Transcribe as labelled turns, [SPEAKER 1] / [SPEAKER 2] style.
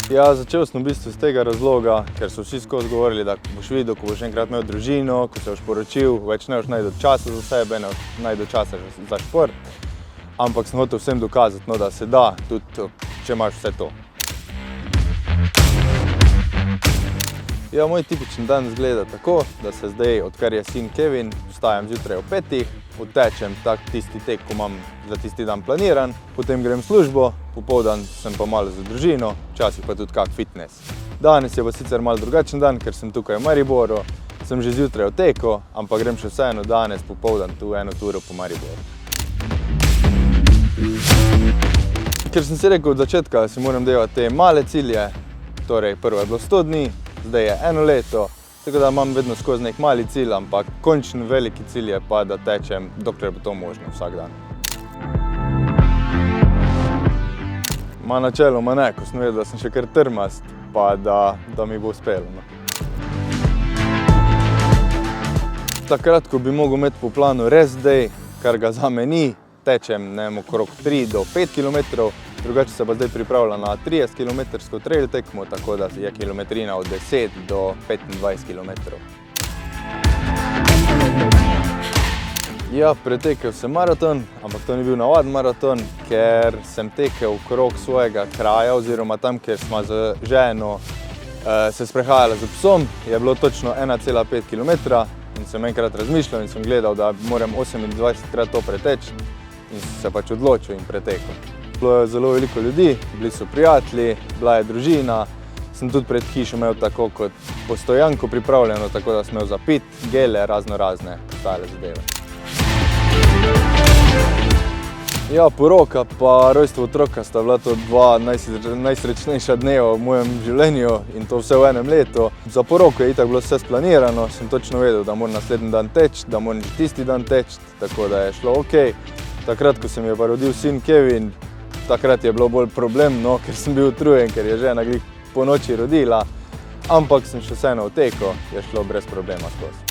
[SPEAKER 1] Ja, začel sem v bistvu iz tega razloga, ker so vsi skozi govorili, da boš videl, ko boš enkrat imel družino, ko se boš poročil, več ne boš najdu časa za sebe, ne boš najdu časa za šport. Ampak sem hotel vsem dokazati, no, da se da, tudi če imaš vse to. Ja, moj tipičen dan izgleda tako, da se zdaj, odkar je sin Kevin, vstajam zjutraj ob 5, odtečem tisti tek, ko imam za tisti dan planiran, potem grem v službo, popoldan sem pa malo za družino, včasih pa tudi kak fitness. Danes je pa sicer malo drugačen dan, ker sem tukaj v Mariboru, sem že zjutraj odtekel, ampak grem še vseeno danes popoldan tu 1 turo po Mariboru. Ker sem si rekel od začetka, da si moram delati te male cilje, torej prvo je bilo 100 dni, zdaj je 1 leto, tako da imam vedno skozi nek mali cilj, ampak končni veliki cilj je pa, da tečem, dokler bo to možno vsak dan. Ma načeloma ne, ko sem vedel, da sem še kar trmast, pa da mi bo uspelo. No. Takrat, ko bi mogel imeti po planu res zdaj, kar ga zame ni, tečem okrog 3 do 5 kilometrov, drugače se pa zdaj pripravlja na 30-kilometrsko trail tekmo, tako da je kilometrina od 10 do 25 kilometrov. Ja, pretekel sem maraton, ampak to ni bil navaden maraton, ker sem tekel okrog svojega kraja, oziroma tam, kjer smo z ženo se sprehajali z psom, je bilo točno 1,5 kilometra in sem enkrat razmišljal in sem gledal, da moram 28krat to preteči in sem se pač odločil in pretekel. Bilo je zelo veliko ljudi, bili so prijatelji, bila je družina, sem tudi pred hišo imel tako kot postojanko pripravljeno, tako da sem imel za pit, gele, razne ostale zadeve. Ja, poroka pa rojstvo otroka sta bila to 2 najsrečnejša dneva v mojem življenju in to vse v 1 letu. Za poroko je itak bilo vse splanirano, sem točno vedel, da moram naslednji dan teči, da moram že tisti dan teči, tako da je šlo okej. Takrat, ko se mi je pa rodil sin Kevin, takrat je bilo bolj problemno, ker sem bil utrujen, ker je žena glih po noči rodila, ampak sem še vseeno odtekel, je šlo brez problema skozi.